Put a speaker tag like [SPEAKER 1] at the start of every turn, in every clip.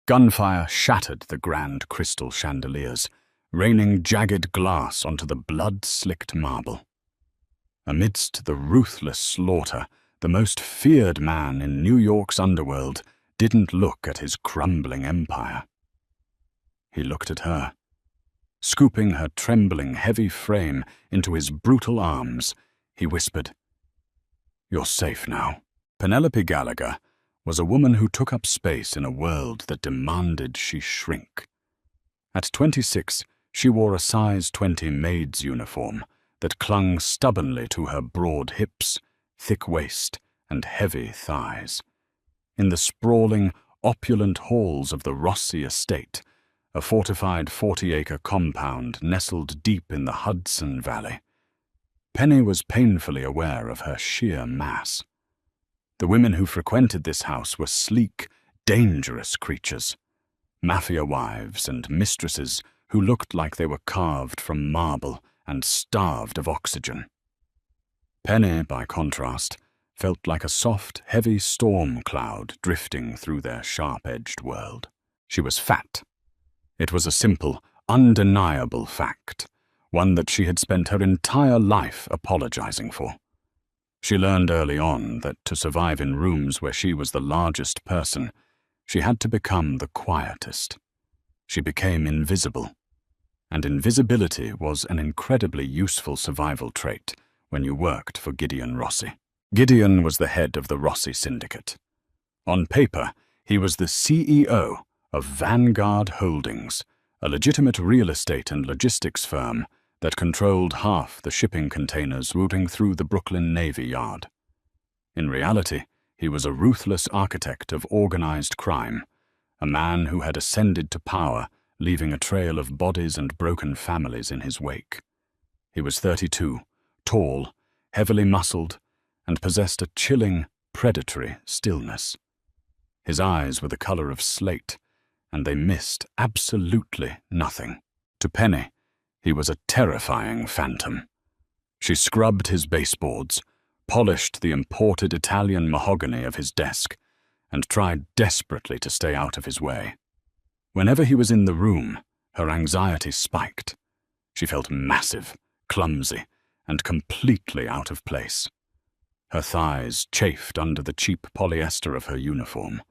[SPEAKER 1] Gunfire shattered the grand crystal chandeliers, raining jagged glass onto the blood-slicked marble. Amidst the ruthless slaughter, the most feared man in New York's underworld didn't look at his crumbling empire. He looked at her. Scooping her trembling, heavy frame into his brutal arms, he whispered, "You're safe now." Penelope Gallagher was a woman who took up space in a world that demanded she shrink. At 26, she wore a size 20 Maid's uniform that clung stubbornly to her broad hips, thick waist, and heavy thighs. In the sprawling, opulent halls of the Rossi estate, a fortified 40-acre compound nestled deep in the Hudson Valley, Penny was painfully aware of her sheer mass. The women who frequented this house were sleek, dangerous creatures, Mafia wives and mistresses who looked like they were carved from marble and starved of oxygen. Penny, by contrast, felt like a soft, heavy storm cloud drifting through their sharp-edged world. She was fat. It was a simple, undeniable fact, one that she had spent her entire life apologizing for. She learned early on that to survive in rooms where she was the largest person, she had to become the quietest. She became invisible, and invisibility was an incredibly useful survival trait when you worked for Gideon Rossi. Gideon was the head of the Rossi Syndicate. On paper, he was the CEO of Vanguard Holdings, a legitimate real estate and logistics firm that controlled half the shipping containers routing through the Brooklyn Navy Yard. In reality, he was a ruthless architect of organized crime, a man who had ascended to power, leaving a trail of bodies and broken families in his wake. He was 32, tall, heavily muscled, and possessed a chilling, predatory stillness. His eyes were the color of slate, and they missed absolutely nothing. To Penny, he was a terrifying phantom. She scrubbed his baseboards, polished the imported Italian mahogany of his desk, and tried desperately to stay out of his way. Whenever he was in the room, her anxiety spiked. She felt massive, clumsy, and completely out of place. Her thighs chafed under the cheap polyester of her uniform.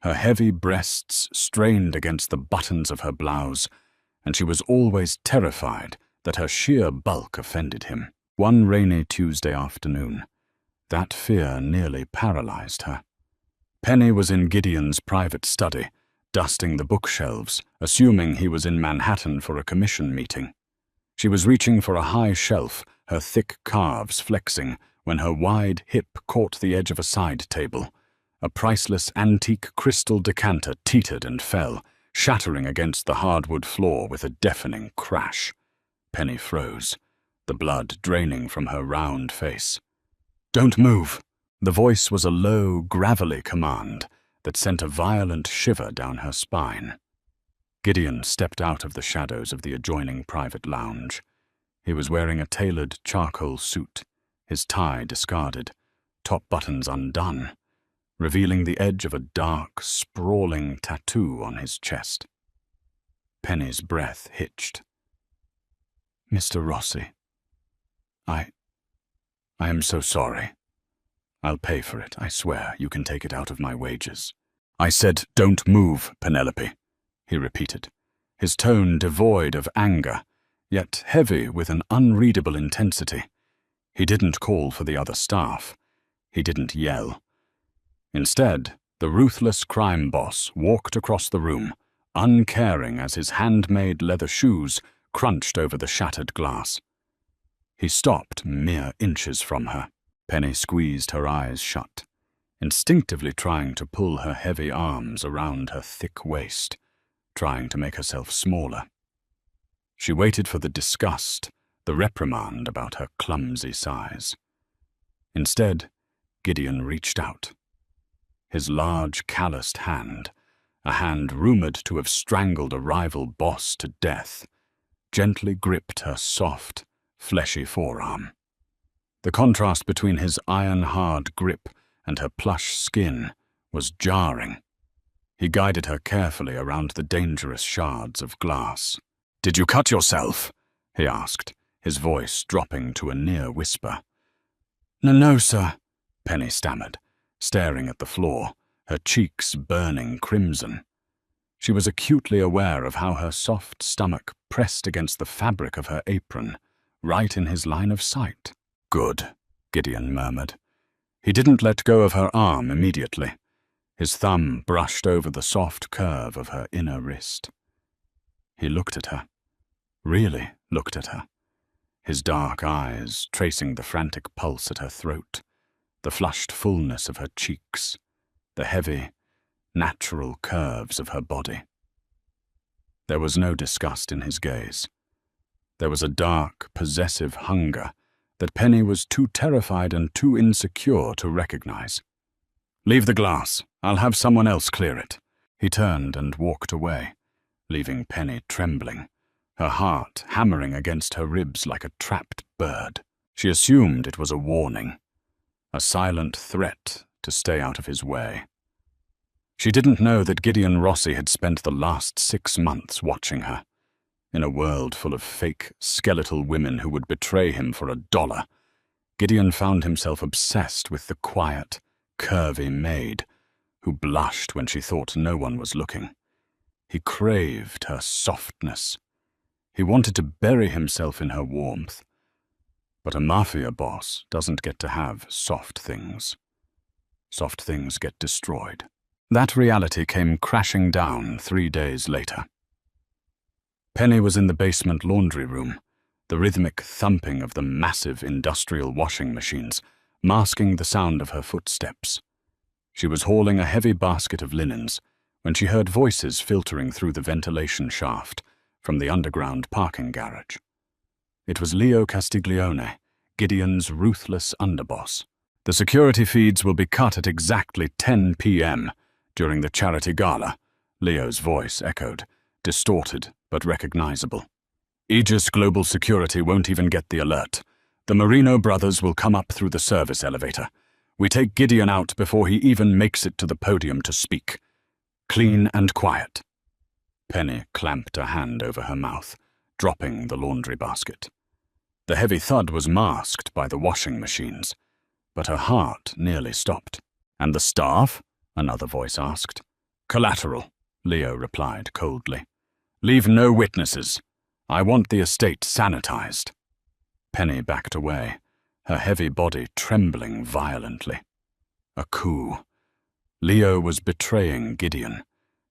[SPEAKER 1] Her heavy breasts strained against the buttons of her blouse, and she was always terrified that her sheer bulk offended him. One rainy Tuesday afternoon, that fear nearly paralyzed her. Penny was in Gideon's private study, dusting the bookshelves, assuming he was in Manhattan for a commission meeting. She was reaching for a high shelf, her thick calves flexing, when her wide hip caught the edge of a side table. A priceless antique crystal decanter teetered and fell, shattering against the hardwood floor with a deafening crash. Penny froze, the blood draining from her round face. "Don't move!" The voice was a low, gravelly command that sent a violent shiver down her spine. Gideon stepped out of the shadows of the adjoining private lounge. He was wearing a tailored charcoal suit, his tie discarded, top buttons undone, revealing the edge of a dark, sprawling tattoo on his chest. Penny's breath hitched. "Mr. Rossi, I am so sorry. I'll pay for it, I swear. You can take it out of my wages." "I said, don't move, Penelope," he repeated, his tone devoid of anger, yet heavy with an unreadable intensity. He didn't call for the other staff. He didn't yell. Instead, the ruthless crime boss walked across the room, uncaring as his handmade leather shoes crunched over the shattered glass. He stopped mere inches from her. Penny squeezed her eyes shut, instinctively trying to pull her heavy arms around her thick waist, trying to make herself smaller. She waited for the disgust, the reprimand about her clumsy size. Instead, Gideon reached out. His large, calloused hand, a hand rumored to have strangled a rival boss to death, gently gripped her soft, fleshy forearm. The contrast between his iron-hard grip and her plush skin was jarring. He guided her carefully around the dangerous shards of glass. "Did you cut yourself?" he asked, his voice dropping to a near whisper.
[SPEAKER 2] No, sir,"
[SPEAKER 1] Penny stammered, staring at the floor, her cheeks burning crimson. She was acutely aware of how her soft stomach pressed against the fabric of her apron, right in his line of sight. "Good," Gideon murmured. He didn't let go of her arm immediately. His thumb brushed over the soft curve of her inner wrist. He looked at her, really looked at her, his dark eyes tracing the frantic pulse at her throat, the flushed fullness of her cheeks, the heavy, natural curves of her body. There was no disgust in his gaze. There was a dark, possessive hunger that Penny was too terrified and too insecure to recognize. "Leave the glass. I'll have someone else clear it." He turned and walked away, leaving Penny trembling, her heart hammering against her ribs like a trapped bird. She assumed it was a warning, a silent threat to stay out of his way. She didn't know that Gideon Rossi had spent the last 6 months watching her. In a world full of fake, skeletal women who would betray him for $1, Gideon found himself obsessed with the quiet, curvy Maid, who blushed when she thought no one was looking. He craved her softness. He wanted to bury himself in her warmth. But a Mafia boss doesn't get to have soft things. Soft things get destroyed. That reality came crashing down 3 days later. Penny was in the basement laundry room, the rhythmic thumping of the massive industrial washing machines masking the sound of her footsteps. She was hauling a heavy basket of linens when she heard voices filtering through the ventilation shaft from the underground parking garage. It was Leo Castiglione, Gideon's ruthless underboss. "The security feeds will be cut at exactly 10 p.m. during the charity gala," Leo's voice echoed, distorted but recognizable. "Aegis Global Security won't even get the alert. The Marino brothers will come up through the service elevator. We take Gideon out before he even makes it to the podium to speak. Clean and quiet." Penny clamped a hand over her mouth, dropping the laundry basket. The heavy thud was masked by the washing machines, but her heart nearly stopped. "And the staff?" another voice asked. "Collateral," Leo replied coldly. "Leave no witnesses. I want the estate sanitized." Penny backed away, her heavy body trembling violently. A coup. Leo was betraying Gideon,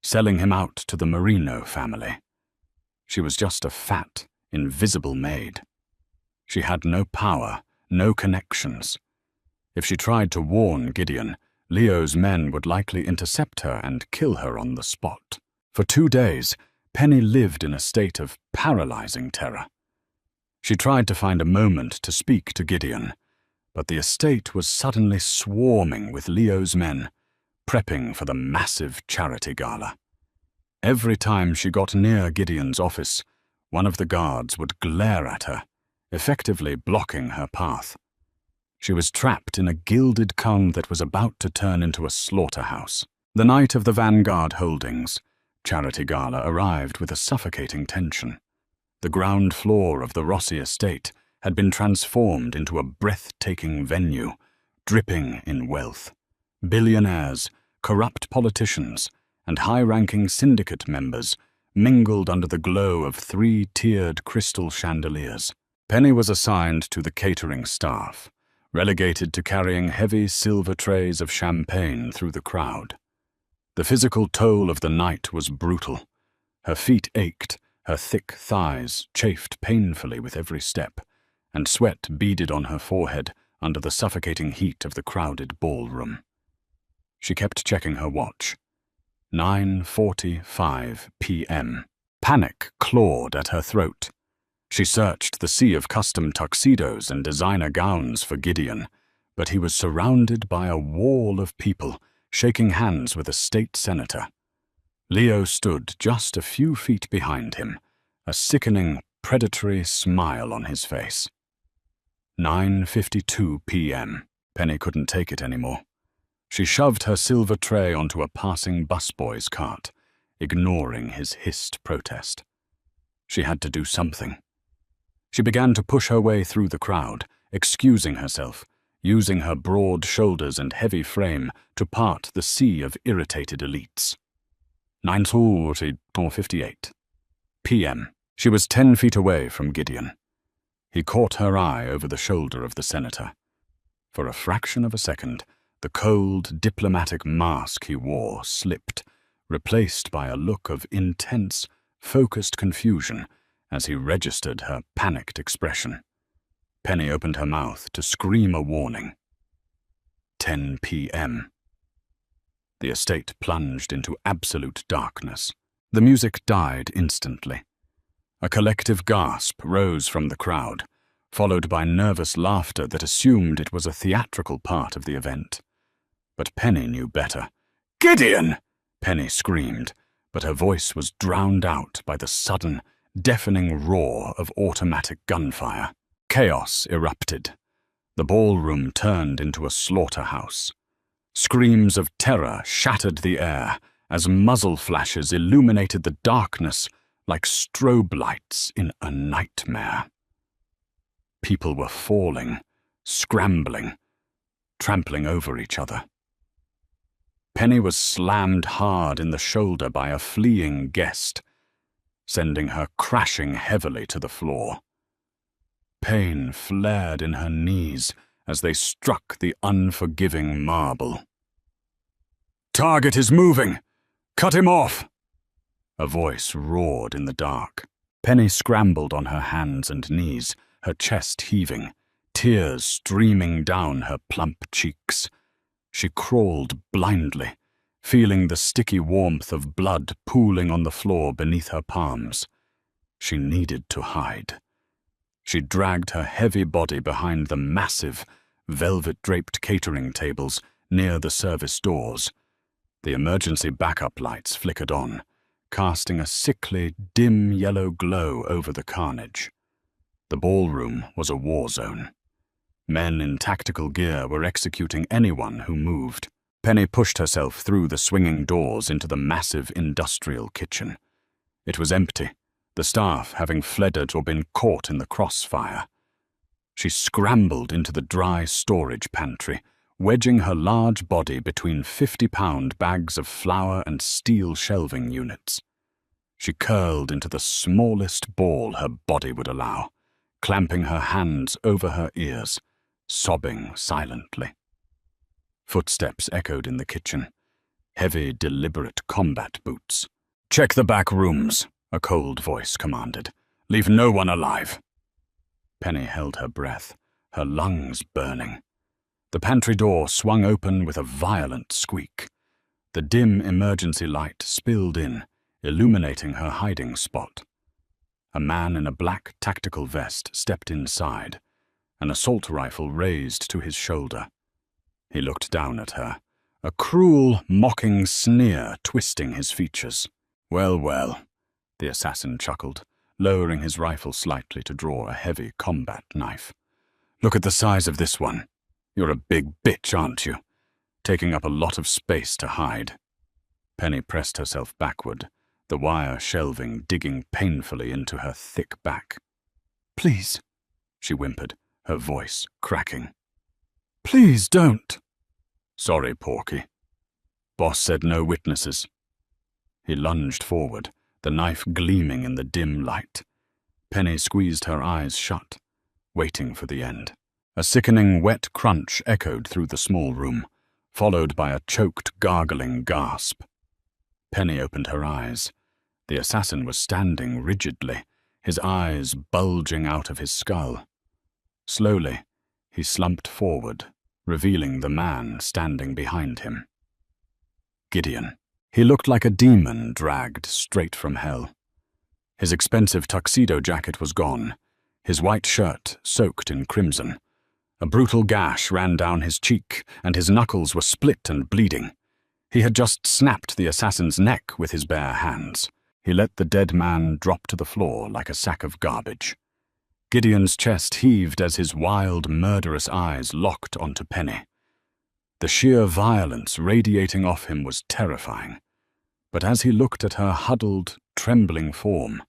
[SPEAKER 1] selling him out to the Marino family. She was just a fat, invisible maid. She had no power, no connections. If she tried to warn Gideon, Leo's men would likely intercept her and kill her on the spot. For 2 days, Penny lived in a state of paralyzing terror. She tried to find a moment to speak to Gideon, but the estate was suddenly swarming with Leo's men, prepping for the massive charity gala. Every time she got near Gideon's office, one of the guards would glare at her, effectively blocking her path. She was trapped in a gilded calm that was about to turn into a slaughterhouse. The night of the Vanguard Holdings charity gala arrived with a suffocating tension. The ground floor of the Rossi estate had been transformed into a breathtaking venue, dripping in wealth. Billionaires, corrupt politicians, and high-ranking syndicate members mingled under the glow of 3-tiered crystal chandeliers. Penny was assigned to the catering staff, relegated to carrying heavy silver trays of champagne through the crowd. The physical toll of the night was brutal. Her feet ached, her thick thighs chafed painfully with every step, and sweat beaded on her forehead under the suffocating heat of the crowded ballroom. She kept checking her watch. 9:45 p.m. Panic clawed at her throat. She searched the sea of custom tuxedos and designer gowns for Gideon, but he was surrounded by a wall of people, shaking hands with a state senator. Leo stood just a few feet behind him, a sickening, predatory smile on his face. 9:52 p.m. Penny couldn't take it anymore. She shoved her silver tray onto a passing busboy's cart, ignoring his hissed protest. She had to do something. She began to push her way through the crowd, excusing herself, using her broad shoulders and heavy frame to part the sea of irritated elites. 9:58 p.m. She was 10 feet away from Gideon. He caught her eye over the shoulder of the senator. For a fraction of a second, the cold, diplomatic mask he wore slipped, replaced by a look of intense, focused confusion as he registered her panicked expression. Penny opened her mouth to scream a warning. 10 p.m. The estate plunged into absolute darkness. The music died instantly. A collective gasp rose from the crowd, followed by nervous laughter that assumed it was a theatrical part of the event. But Penny knew better. "Gideon!" Penny screamed, but her voice was drowned out by the sudden, deafening roar of automatic gunfire. Chaos erupted. The ballroom turned into a slaughterhouse. Screams of terror shattered the air as muzzle flashes illuminated the darkness like strobe lights in a nightmare. People were falling, scrambling, trampling over each other. Penny was slammed hard in the shoulder by a fleeing guest, sending her crashing heavily to the floor. Pain flared in her knees as they struck the unforgiving marble. "Target is moving! Cut him off!" A voice roared in the dark. Penny scrambled on her hands and knees, her chest heaving, tears streaming down her plump cheeks. She crawled blindly, feeling the sticky warmth of blood pooling on the floor beneath her palms. She needed to hide. She dragged her heavy body behind the massive, velvet-draped catering tables near the service doors. The emergency backup lights flickered on, casting a sickly, dim yellow glow over the carnage. The ballroom was a war zone. Men in tactical gear were executing anyone who moved. Penny pushed herself through the swinging doors into the massive industrial kitchen. It was empty, the staff having fled or been caught in the crossfire. She scrambled into the dry storage pantry, wedging her large body between 50-pound bags of flour and steel shelving units. She curled into the smallest ball her body would allow, clamping her hands over her ears, sobbing silently. Footsteps echoed in the kitchen, heavy, deliberate combat boots. "Check the back rooms," a cold voice commanded. "Leave no one alive." Penny held her breath, her lungs burning. The pantry door swung open with a violent squeak. The dim emergency light spilled in, illuminating her hiding spot. A man in a black tactical vest stepped inside, an assault rifle raised to his shoulder. He looked down at her, a cruel, mocking sneer twisting his features. "Well, well," the assassin chuckled, lowering his rifle slightly to draw a heavy combat knife. "Look at the size of this one. You're a big bitch, aren't you? Taking up a lot of space to hide." Penny pressed herself backward, the wire shelving digging painfully into her thick back. "Please," she whimpered, her voice cracking. "Please don't." "Sorry, Porky. Boss said no witnesses." He lunged forward, the knife gleaming in the dim light. Penny squeezed her eyes shut, waiting for the end. A sickening wet crunch echoed through the small room, followed by a choked, gargling gasp. Penny opened her eyes. The assassin was standing rigidly, his eyes bulging out of his skull. Slowly, he slumped forward, revealing the man standing behind him. Gideon. He looked like a demon dragged straight from hell. His expensive tuxedo jacket was gone, his white shirt soaked in crimson. A brutal gash ran down his cheek, and his knuckles were split and bleeding. He had just snapped the assassin's neck with his bare hands. He let the dead man drop to the floor like a sack of garbage. Gideon's chest heaved as his wild, murderous eyes locked onto Penny. The sheer violence radiating off him was terrifying, but as he looked at her huddled, trembling form,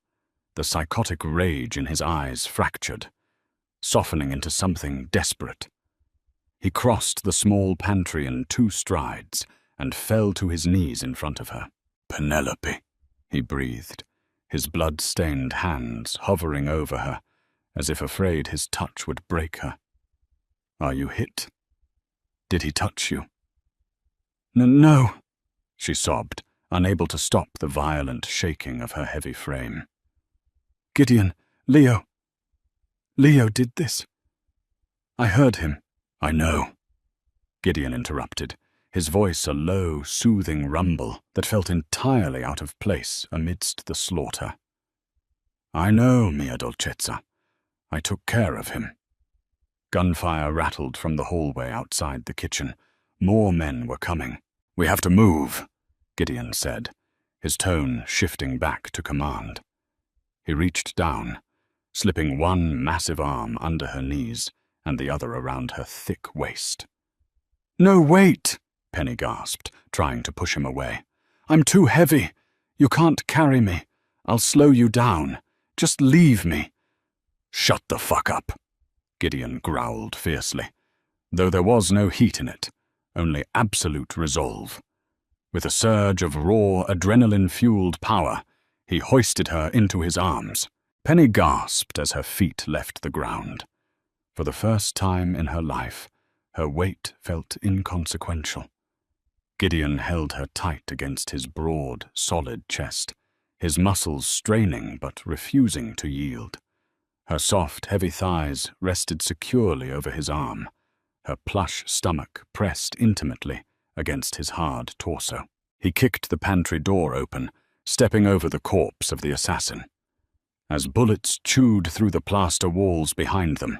[SPEAKER 1] the psychotic rage in his eyes fractured, softening into something desperate. He crossed the small pantry in 2 strides and fell to his knees in front of her. "Penelope," he breathed, his blood-stained hands hovering over her, as if afraid his touch would break her. "Are you hit? Did he touch you?"
[SPEAKER 2] No,
[SPEAKER 1] she sobbed, unable to stop the violent shaking of her heavy frame.
[SPEAKER 2] Gideon, Leo did this. I heard him."
[SPEAKER 1] "I know," Gideon interrupted, his voice a low, soothing rumble that felt entirely out of place amidst the slaughter. "I know, mia dolcezza. I took care of him." Gunfire rattled from the hallway outside the kitchen. More men were coming. "We have to move," Gideon said, his tone shifting back to command. He reached down, slipping one massive arm under her knees and the other around her thick waist.
[SPEAKER 2] "No, wait,"
[SPEAKER 1] Penny gasped, trying to push him away.
[SPEAKER 2] "I'm too heavy. You can't carry me. I'll slow you down. Just leave me."
[SPEAKER 1] "Shut the fuck up," Gideon growled fiercely, though there was no heat in it, only absolute resolve. With a surge of raw, adrenaline-fueled power, he hoisted her into his arms. Penny gasped as her feet left the ground. For the first time in her life, her weight felt inconsequential. Gideon held her tight against his broad, solid chest, his muscles straining but refusing to yield. Her soft, heavy thighs rested securely over his arm, her plush stomach pressed intimately against his hard torso. He kicked the pantry door open, stepping over the corpse of the assassin. As bullets chewed through the plaster walls behind them,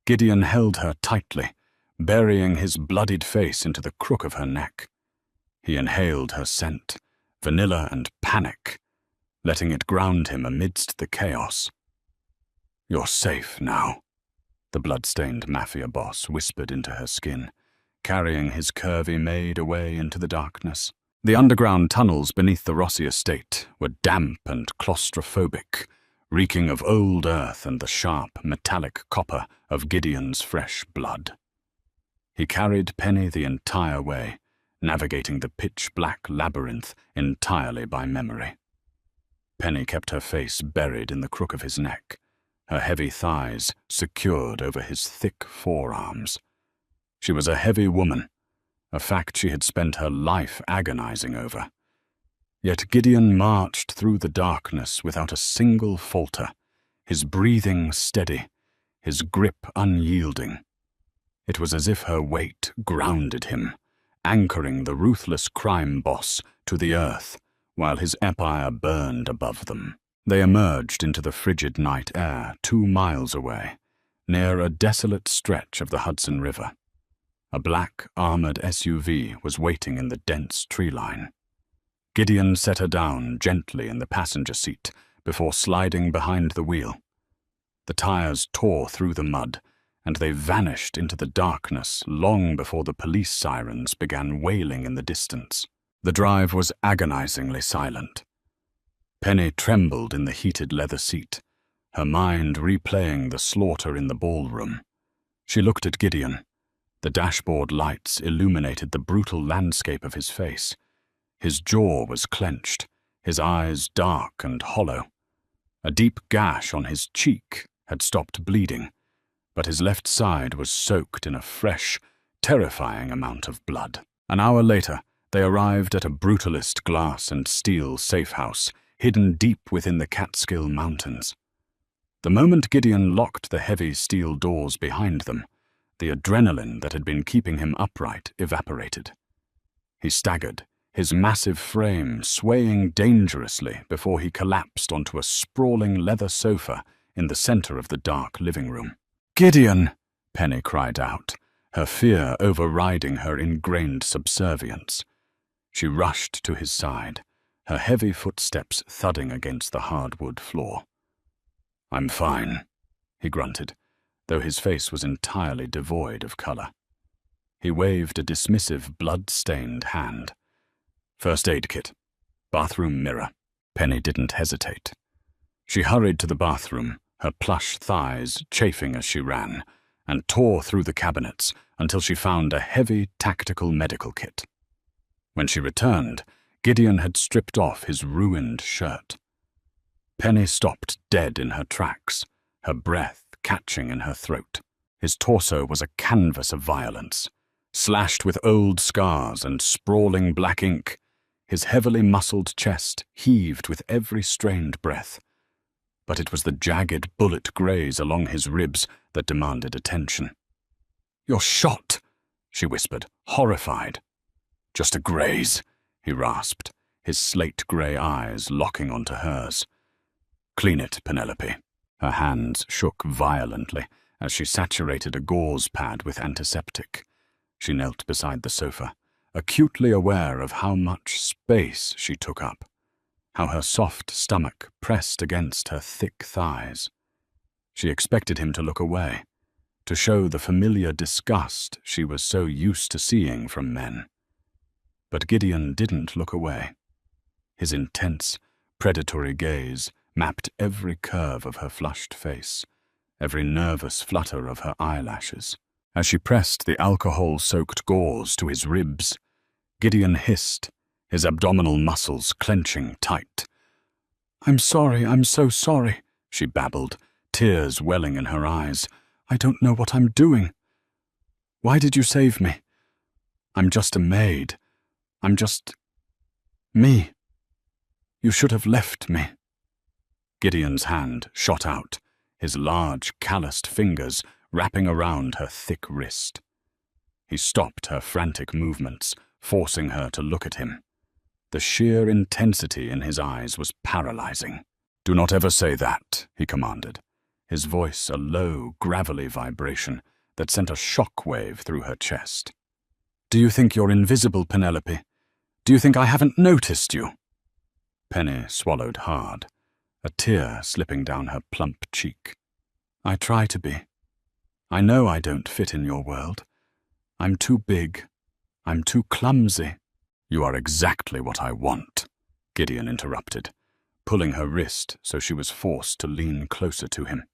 [SPEAKER 1] Gideon held her tightly, burying his bloodied face into the crook of her neck. He inhaled her scent, vanilla and panic, letting it ground him amidst the chaos. "You're safe now," the blood-stained Mafia boss whispered into her skin, carrying his curvy Maid away into the darkness. The underground tunnels beneath the Rossi estate were damp and claustrophobic, reeking of old earth and the sharp, metallic copper of Gideon's fresh blood. He carried Penny the entire way, navigating the pitch-black labyrinth entirely by memory. Penny kept her face buried in the crook of his neck, her heavy thighs secured over his thick forearms. She was a heavy woman, a fact she had spent her life agonizing over. Yet Gideon marched through the darkness without a single falter, his breathing steady, his grip unyielding. It was as if her weight grounded him, anchoring the ruthless crime boss to the earth while his empire burned above them. They emerged into the frigid night air 2 miles away, near a desolate stretch of the Hudson River. A black, armored SUV was waiting in the dense tree line. Gideon set her down gently in the passenger seat before sliding behind the wheel. The tires tore through the mud, and they vanished into the darkness long before the police sirens began wailing in the distance. The drive was agonizingly silent. Penny trembled in the heated leather seat, her mind replaying the slaughter in the ballroom. She looked at Gideon. The dashboard lights illuminated the brutal landscape of his face. His jaw was clenched, his eyes dark and hollow. A deep gash on his cheek had stopped bleeding, but his left side was soaked in a fresh, terrifying amount of blood. An hour later, they arrived at a brutalist glass and steel safe house, hidden deep within the Catskill Mountains. The moment Gideon locked the heavy steel doors behind them, the adrenaline that had been keeping him upright evaporated. He staggered, his massive frame swaying dangerously before he collapsed onto a sprawling leather sofa in the center of the dark living room.
[SPEAKER 2] "Gideon!"
[SPEAKER 1] Penny cried out, her fear overriding her ingrained subservience. She rushed to his side, her heavy footsteps thudding against the hardwood floor. "I'm fine," he grunted, though his face was entirely devoid of color. He waved a dismissive, blood-stained hand. "First aid kit. Bathroom mirror." Penny didn't hesitate. She hurried to the bathroom, her plush thighs chafing as she ran, and tore through the cabinets until she found a heavy tactical medical kit. When she returned, Gideon had stripped off his ruined shirt. Penny stopped dead in her tracks, her breath catching in her throat. His torso was a canvas of violence, slashed with old scars and sprawling black ink. His heavily muscled chest heaved with every strained breath. But it was the jagged bullet graze along his ribs that demanded attention. "You're shot," she whispered, horrified. "Just a graze," he rasped, his slate-grey eyes locking onto hers. "Clean it, Penelope." Her hands shook violently as she saturated a gauze pad with antiseptic. She knelt beside the sofa, acutely aware of how much space she took up, how her soft stomach pressed against her thick thighs. She expected him to look away, to show the familiar disgust she was so used to seeing from men. But Gideon didn't look away. His intense, predatory gaze mapped every curve of her flushed face, every nervous flutter of her eyelashes. As she pressed the alcohol-soaked gauze to his ribs, Gideon hissed, his abdominal muscles clenching tight. I'm so sorry," she babbled, tears welling in her eyes. "I don't know what I'm doing. Why did you save me? I'm just a maid. I'm just me. You should have left me." Gideon's hand shot out, his large, calloused fingers wrapping around her thick wrist. He stopped her frantic movements, forcing her to look at him. The sheer intensity in his eyes was paralyzing. "Do not ever say that," he commanded, his voice a low, gravelly vibration that sent a shock wave through her chest. "Do you think you're invisible, Penelope? Do you think I haven't noticed you?" Penny swallowed hard, a tear slipping down her plump cheek. "I try to be. I know I don't fit in your world. I'm too big. I'm too clumsy." "You are exactly what I want," Gideon interrupted, pulling her wrist so she was forced to lean closer to him.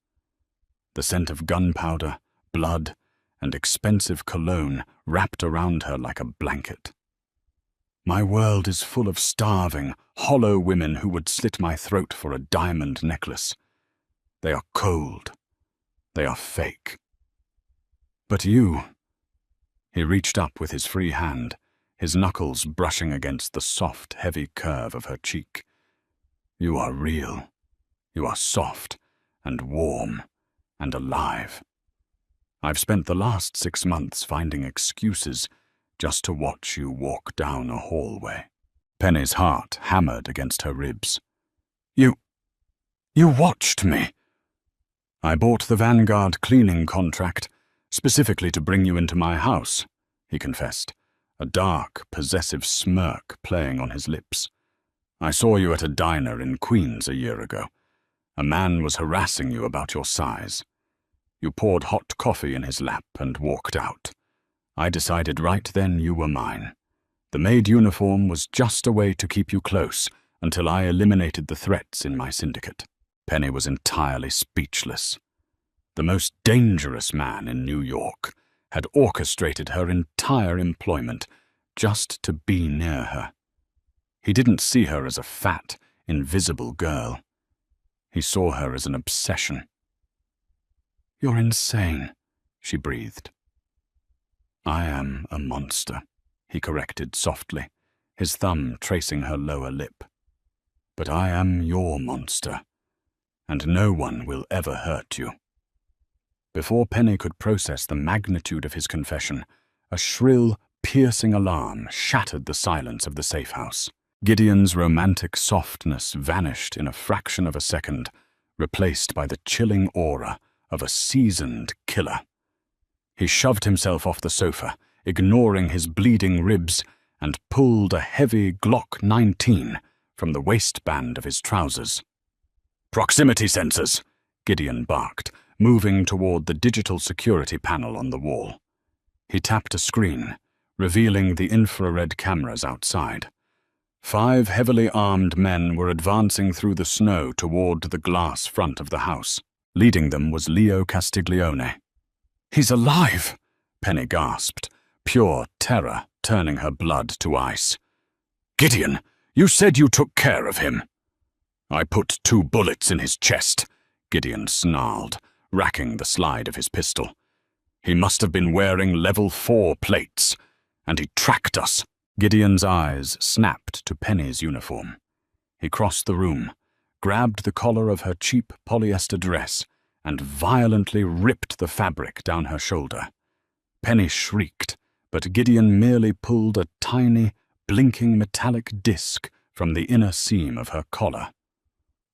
[SPEAKER 1] The scent of gunpowder, blood, and expensive cologne wrapped around her like a blanket. "My world is full of starving, hollow women who would slit my throat for a diamond necklace. They are cold. They are fake. But you—" He reached up with his free hand, his knuckles brushing against the soft, heavy curve of her cheek. "You are real. You are soft and warm and alive. I've spent the last 6 months finding excuses just to watch you walk down a hallway." Penny's heart hammered against her ribs. You watched me." "I bought the Vanguard cleaning contract, specifically to bring you into my house," he confessed, a dark, possessive smirk playing on his lips. "I saw you at a diner in Queens a year ago. A man was harassing you about your size. You poured hot coffee in his lap and walked out. I decided right then you were mine. The Maid uniform was just a way to keep you close until I eliminated the threats in my syndicate." Penny was entirely speechless. The most dangerous man in New York had orchestrated her entire employment just to be near her. He didn't see her as a fat, invisible girl. He saw her as an obsession. "You're insane," she breathed. "I am a monster," he corrected softly, his thumb tracing her lower lip. "But I am your monster, and no one will ever hurt you." Before Penny could process the magnitude of his confession, a shrill, piercing alarm shattered the silence of the safe house. Gideon's romantic softness vanished in a fraction of a second, replaced by the chilling aura of a seasoned killer. He shoved himself off the sofa, ignoring his bleeding ribs, and pulled a heavy Glock 19 from the waistband of his trousers. "Proximity sensors," Gideon barked, moving toward the digital security panel on the wall. He tapped a screen, revealing the infrared cameras outside. 5 heavily armed men were advancing through the snow toward the glass front of the house. Leading them was Leo Castiglione. "He's alive!" Penny gasped, pure terror turning her blood to ice. "Gideon, you said you took care of him." "I put 2 bullets in his chest," Gideon snarled, racking the slide of his pistol. "He must have been wearing level 4 plates, and he tracked us." Gideon's eyes snapped to Penny's uniform. He crossed the room, grabbed the collar of her cheap polyester dress, and violently ripped the fabric down her shoulder. Penny shrieked, but Gideon merely pulled a tiny, blinking metallic disc from the inner seam of her collar.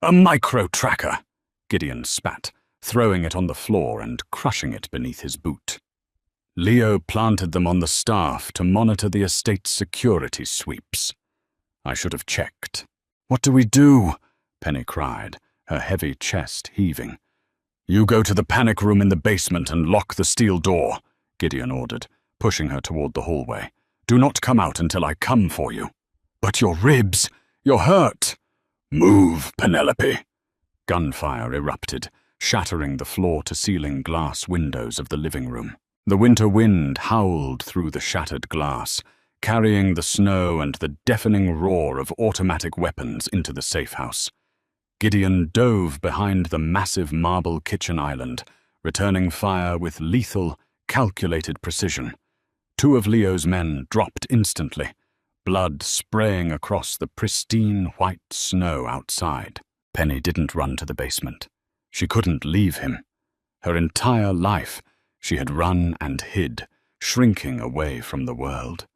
[SPEAKER 1] "A micro-tracker," Gideon spat, throwing it on the floor and crushing it beneath his boot. Leo planted them on the staff to monitor the estate's security sweeps. "I should have checked." "What do we do?" Penny cried, her heavy chest heaving. "You go to the panic room in the basement and lock the steel door," Gideon ordered, pushing her toward the hallway. "Do not come out until I come for you." "But your ribs! You're hurt!" "Move, Penelope!" Gunfire erupted, shattering the floor-to-ceiling glass windows of the living room. The winter wind howled through the shattered glass, carrying the snow and the deafening roar of automatic weapons into the safe house. Gideon dove behind the massive marble kitchen island, returning fire with lethal, calculated precision. 2 of Leo's men dropped instantly, blood spraying across the pristine white snow outside. Penny didn't run to the basement. She couldn't leave him. Her entire life, she had run and hid, shrinking away from the world.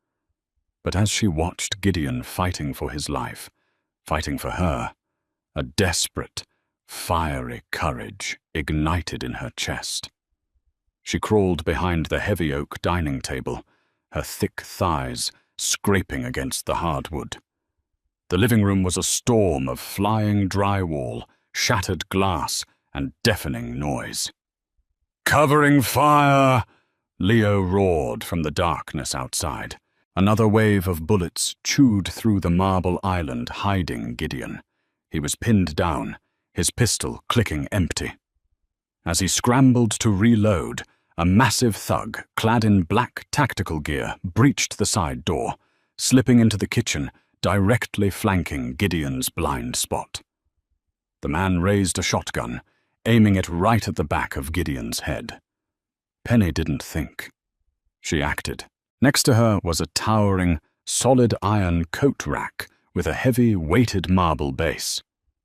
[SPEAKER 1] But as she watched Gideon fighting for his life, fighting for her, a desperate, fiery courage ignited in her chest. She crawled behind the heavy oak dining table, her thick thighs scraping against the hardwood. The living room was a storm of flying drywall, shattered glass, and deafening noise. "Covering fire!" Leo roared from the darkness outside. Another wave of bullets chewed through the marble island, hiding Gideon. He was pinned down, his pistol clicking empty. As he scrambled to reload, a massive thug, clad in black tactical gear, breached the side door, slipping into the kitchen, directly flanking Gideon's blind spot. The man raised a shotgun, aiming it right at the back of Gideon's head. Penny didn't think. She acted. Next to her was a towering, solid iron coat rack with a heavy, weighted marble base.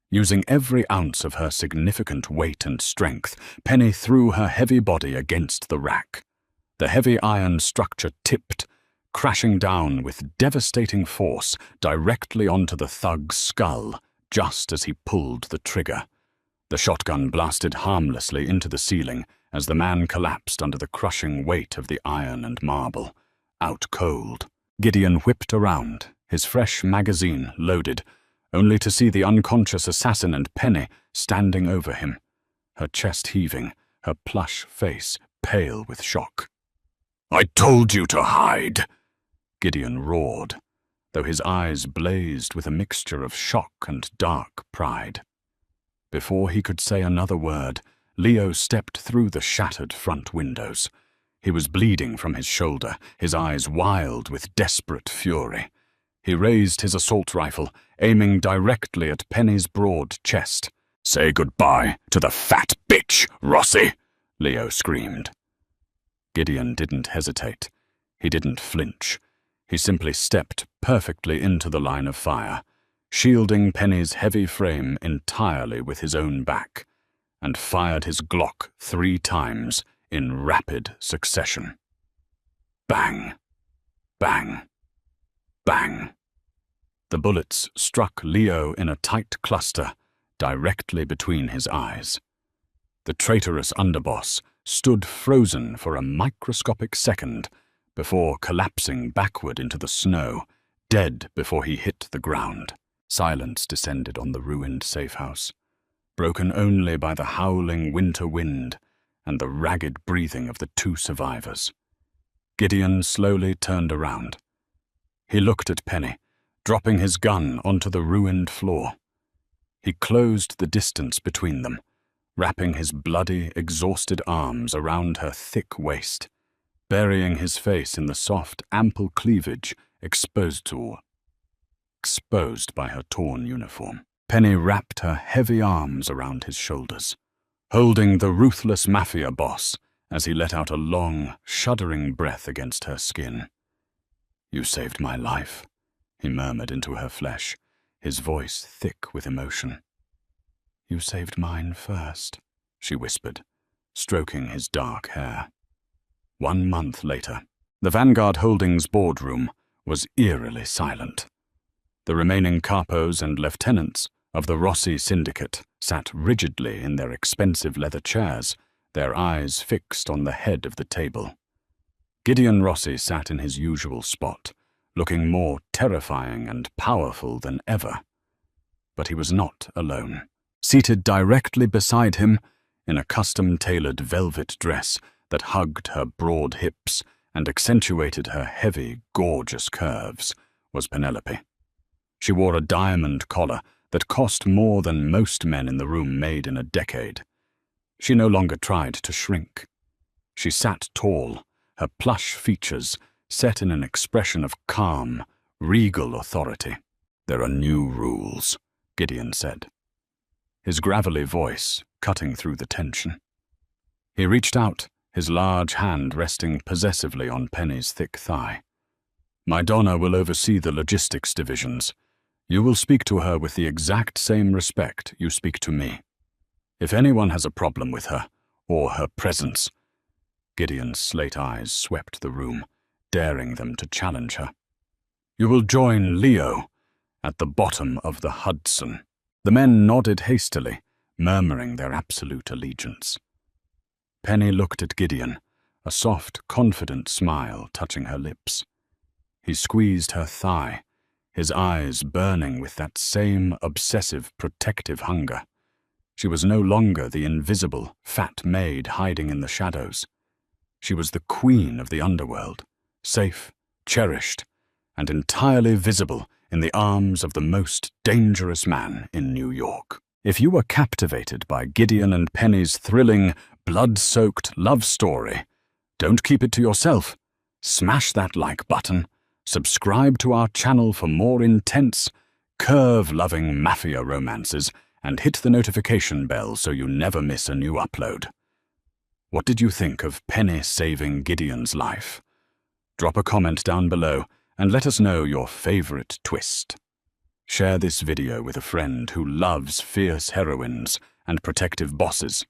[SPEAKER 1] Using every ounce of her significant weight and strength, Penny threw her heavy body against the rack. The heavy iron structure tipped, crashing down with devastating force directly onto the thug's skull just as he pulled the trigger. The shotgun blasted harmlessly into the ceiling as the man collapsed under the crushing weight of the iron and marble, out cold. Gideon whipped around, his fresh magazine loaded, only to see the unconscious assassin and Penny standing over him, her chest heaving, her plush face pale with shock. "I told you to hide!" Gideon roared, though his eyes blazed with a mixture of shock and dark pride. Before he could say another word, Leo stepped through the shattered front windows. He was bleeding from his shoulder, his eyes wild with desperate fury. He raised his assault rifle, aiming directly at Penny's broad chest. "Say goodbye to the fat bitch, Rossi!" Leo screamed. Gideon didn't hesitate. He didn't flinch. He simply stepped perfectly into the line of fire, shielding Penny's heavy frame entirely with his own back, and fired his Glock 3 times in rapid succession. Bang! Bang! Bang! The bullets struck Leo in a tight cluster, directly between his eyes. The traitorous underboss stood frozen for a microscopic second before collapsing backward into the snow, dead before he hit the ground. Silence descended on the ruined safe house, broken only by the howling winter wind and the ragged breathing of the 2 survivors. Gideon slowly turned around. He looked at Penny, dropping his gun onto the ruined floor. He closed the distance between them, wrapping his bloody, exhausted arms around her thick waist, burying his face in the soft, ample cleavage exposed by her torn uniform. Penny wrapped her heavy arms around his shoulders, holding the ruthless Mafia boss as he let out a long, shuddering breath against her skin. "You saved my life," he murmured into her flesh, his voice thick with emotion. "You saved mine first," she whispered, stroking his dark hair. 1 month later, the Vanguard Holdings boardroom was eerily silent. The remaining capos and lieutenants of the Rossi syndicate sat rigidly in their expensive leather chairs, their eyes fixed on the head of the table. Gideon Rossi sat in his usual spot, looking more terrifying and powerful than ever. But he was not alone. Seated directly beside him, in a custom-tailored velvet dress that hugged her broad hips and accentuated her heavy, gorgeous curves, was Penelope. She wore a diamond collar that cost more than most men in the room made in a decade. She no longer tried to shrink. She sat tall, her plush features set in an expression of calm, regal authority. "There are new rules," Gideon said, his gravelly voice cutting through the tension. He reached out, his large hand resting possessively on Penny's thick thigh. "My Donna will oversee the logistics divisions. You will speak to her with the exact same respect you speak to me. If anyone has a problem with her, or her presence—" Gideon's slate eyes swept the room, daring them to challenge her. "You will join Leo at the bottom of the Hudson." The men nodded hastily, murmuring their absolute allegiance. Penny looked at Gideon, a soft, confident smile touching her lips. He squeezed her thigh, his eyes burning with that same obsessive, protective hunger. She was no longer the invisible, fat maid hiding in the shadows. She was the queen of the underworld, safe, cherished, and entirely visible in the arms of the most dangerous man in New York. If you were captivated by Gideon and Penny's thrilling, blood-soaked love story, don't keep it to yourself. Smash that like button, subscribe to our channel for more intense, curve-loving Mafia romances, and hit the notification bell so you never miss a new upload. What did you think of Penny saving Gideon's life? Drop a comment down below and let us know your favorite twist. Share this video with a friend who loves fierce heroines and protective bosses.